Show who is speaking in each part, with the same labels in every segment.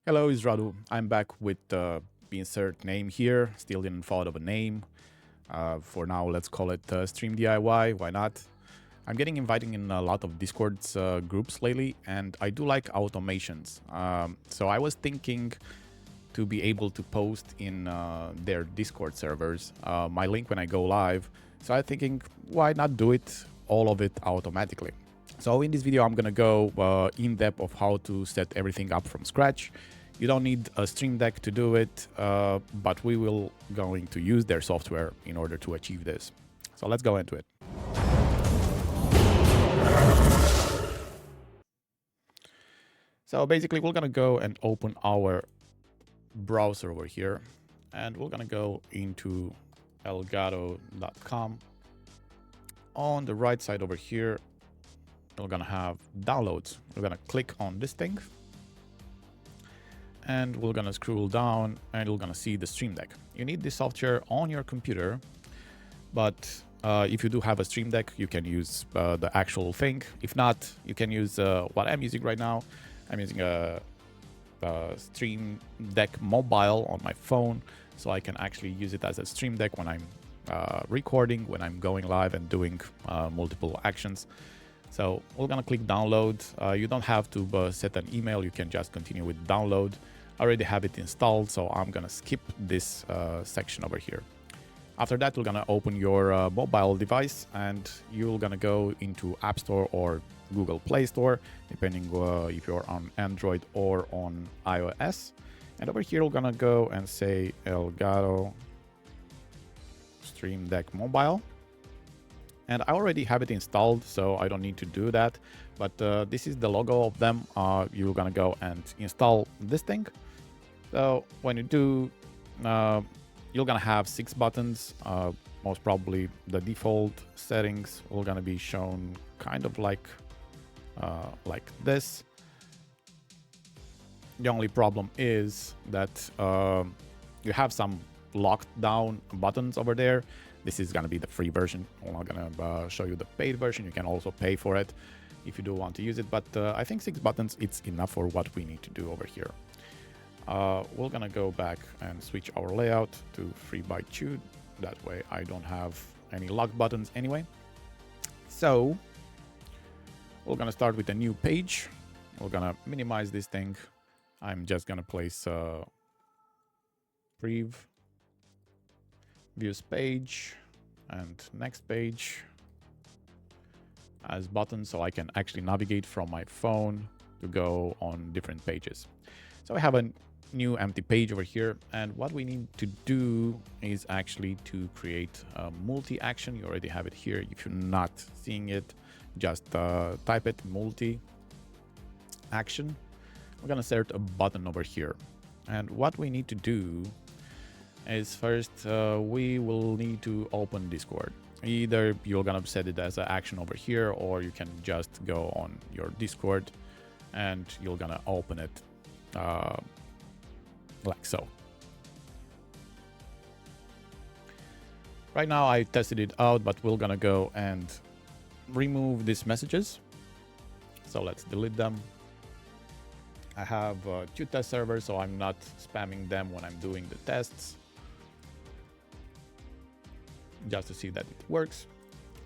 Speaker 1: Hello, it's Radu. I'm back with the insert name here. Still didn't thought of a name. For now, let's call it Stream DIY. Why not? I'm getting invited in a lot of Discord's groups lately, and I do like automations. So I was thinking to be able to post in their Discord servers my link when I go live. So I'm thinking, why not do it all of it automatically? So in this video, I'm gonna go in depth of how to set everything up from scratch. You don't need a Stream Deck to do it, but we will going to use their software in order to achieve this. So let's go into it. So basically, we're gonna go and open our browser over here, and we're gonna go into elgato.com. On the right side over here, we're gonna have downloads. We're gonna click on this thing, and we're gonna scroll down and we're gonna see the Stream Deck. You need this software on your computer, but if you do have a Stream Deck, you can use the actual thing. If not, you can use what I'm using right now. I'm using a Stream Deck mobile on my phone, so I can actually use it as a Stream Deck when I'm recording, when I'm going live and doing multiple actions. So we're gonna click download. You don't have to set an email, you can just continue with download. I already have it installed, so I'm gonna skip this section over here. After that, we're gonna open your mobile device and you're gonna go into App Store or Google Play Store, depending if you're on Android or on iOS. And over here, we're gonna go and say Elgato Stream Deck Mobile. And I already have it installed, so I don't need to do that. But this is the logo of them. You're gonna go and install this thing. So when you do, you're gonna have 6 buttons. Most probably the default settings are gonna be shown kind of like this. The only problem is that you have some locked down buttons over there. This is going to be the free version. I'm not going to show you the paid version. You can also pay for it if you do want to use it. But I think 6 buttons, it's enough for what we need to do over here. We're going to go back and switch our layout to 3x2. That way I don't have any locked buttons anyway. So we're going to start with a new page. We're going to minimize this thing. I'm just going to place prev, views page, and next page as buttons, so I can actually navigate from my phone to go on different pages. So I have a new empty page over here, and what we need to do is actually to create a multi-action. You already have it here. If you're not seeing it, just type it, multi-action. We're gonna insert a button over here, and what we need to do is first we will need to open Discord. Either you're gonna set it as an action over here, or you can just go on your Discord and you're gonna open it like so. Right now I tested it out, but we're gonna go and remove these messages. So let's delete them. I have 2 test servers, so I'm not spamming them when I'm doing the tests, just to see that it works.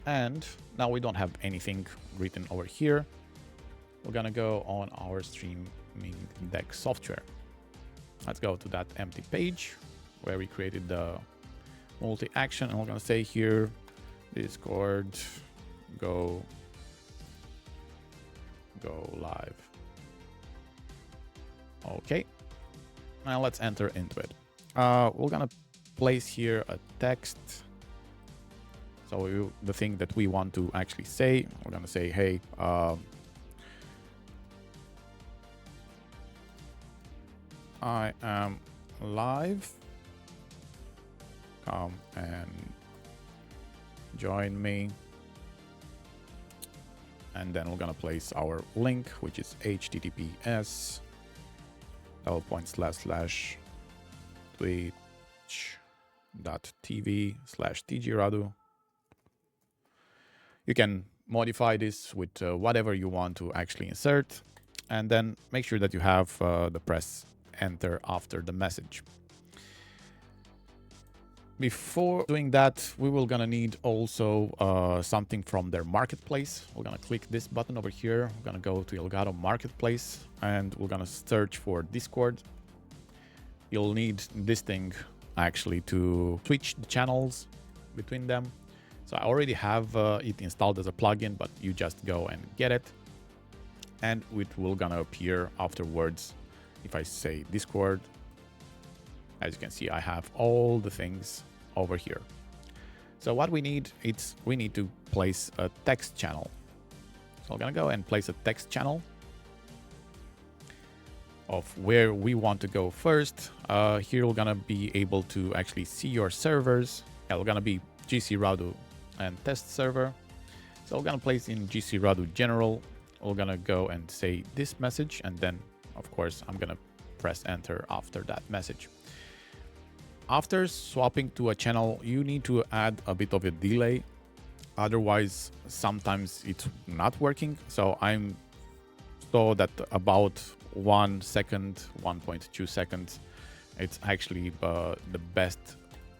Speaker 1: And now we don't have anything written over here. We're gonna go on our Streaming Deck software. Let's go to that empty page where we created the multi-action, and we're gonna say here, Discord, go live. Okay, now let's enter into it. We're gonna place here a text. So the thing that we want to actually say, we're gonna say, hey, I am live. Come and join me. And then we're gonna place our link, which is https://twitch.tv/tgradu. You can modify this with whatever you want to actually insert, and then make sure that you have the press enter after the message. Before doing that, we will gonna need also something from their marketplace. We're gonna click this button over here. We're gonna go to Elgato Marketplace and we're gonna search for Discord. You'll need this thing actually to switch the channels between them. So I already have it installed as a plugin, but you just go and get it. And it will gonna appear afterwards if I say Discord. As you can see, I have all the things over here. So what we need, we need to place a text channel. So I'm gonna go and place a text channel of where we want to go first. Here we're gonna be able to actually see your servers. Yeah, we're gonna be GC Radu and test server. So we're gonna place in GC Radu general. We're gonna go and say this message, and then of course I'm gonna press enter after that message. After swapping to a channel, you need to add a bit of a delay. Otherwise, sometimes it's not working. So I'm saw that about 1 second, 1.2 seconds, it's actually the best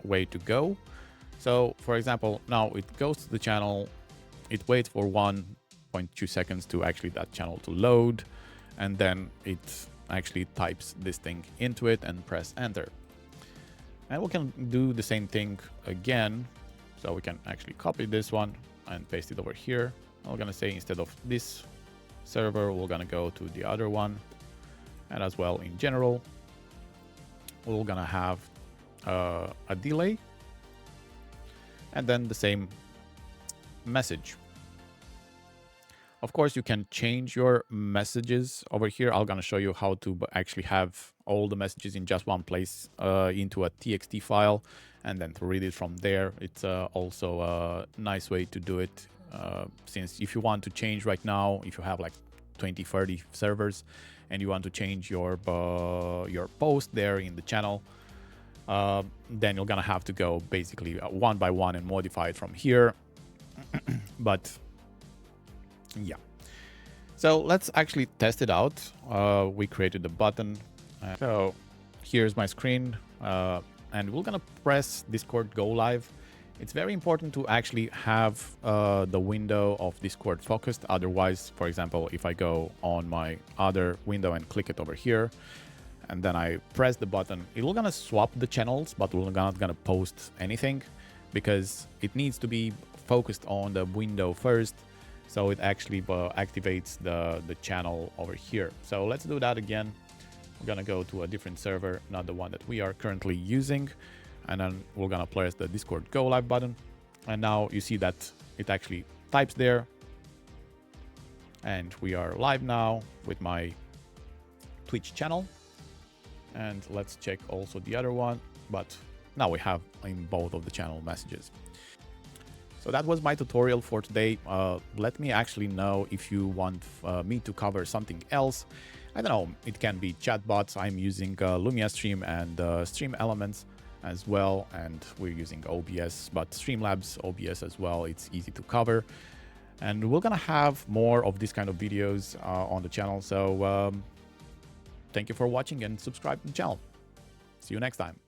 Speaker 1: way to go. So for example, now it goes to the channel, it waits for 1.2 seconds to actually that channel to load, and then it actually types this thing into it and press enter. And we can do the same thing again. So we can actually copy this one and paste it over here. We're gonna say instead of this server, we're gonna go to the other one. And as well in general, we're gonna have a delay and then the same message. Of course, you can change your messages over here. I'm gonna show you how to actually have all the messages in just one place into a TXT file and then to read it from there. It's also a nice way to do it, since if you want to change right now, if you have like 20, 30 servers and you want to change your post there in the channel, then you're gonna have to go basically one by one and modify it from here. But yeah, so let's actually test it out. We created the button. So here's my screen, and we're gonna press Discord go live. It's very important to actually have the window of Discord focused. Otherwise, for example, if I go on my other window and click it over here, and then I press the button, it will gonna swap the channels, but we're not gonna post anything because it needs to be focused on the window first. So it actually activates the channel over here. So let's do that again. We're gonna go to a different server, not the one that we are currently using. And then we're gonna press the Discord go live button. And now you see that it actually types there. And we are live now with my Twitch channel. And let's check also the other one. But now we have in both of the channel messages. So that was my tutorial for today. Let me actually know if you want me to cover something else. I don't know, it can be chatbots. I'm using Lumia Stream and Stream Elements as well, and we're using OBS, but Streamlabs OBS as well. It's easy to cover, and we're gonna have more of these kind of videos on the channel. So thank you for watching and subscribe to the channel. See you next time.